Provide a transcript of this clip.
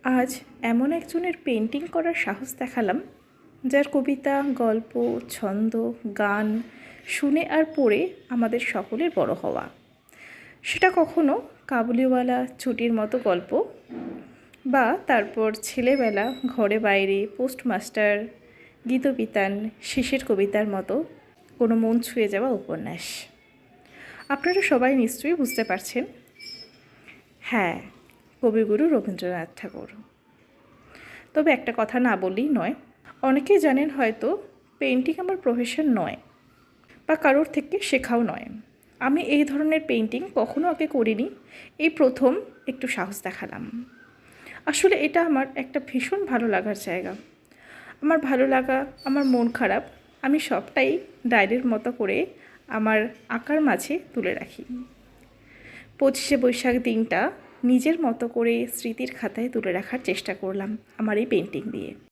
আজ এমন একজনের পেন্টিং করার সাহস দেখালাম যার কবিতা, গল্প, ছন্দ, গান শুনে আর পড়ে আমাদের সকলের বড় হওয়া। সেটা কখনো কাবুলিওয়ালা ছুটির মতো গল্প, বা তারপর ছেলেবেলা ঘরে বাইরে পোস্টমাস্টার, গীতবিতান, শেষের কবিতার মতো কোনো মন ছুঁয়ে যাওয়া উপন্যাস। আপনারা সবাই নিশ্চয়ই বুঝতে পারছেন, হ্যাঁ, কবিগুরু রবীন্দ্রনাথ ঠাকুর। তবে একটা কথা না বললেই নয়, অনেকেই জানেন হয়তো পেন্টিং আমার প্রফেশন নয় বা কারোর থেকে শেখাও নয়। আমি এই ধরনের পেন্টিং কখনো আগে করিনি, এই প্রথম একটু সাহস দেখালাম। আসলে এটা আমার একটা ভীষণ ভালো লাগার জায়গা। আমার ভালো লাগা, আমার মন খারাপ, আমি সবটাই ডায়েরির মতো করে আমার আঁকার মাঝে তুলে রাখি। 25শে বৈশাখ দিনটা নিজের মতো করে স্মৃতির খাতায় তুলে রাখার চেষ্টা করলাম আমার এই পেন্টিং দিয়ে।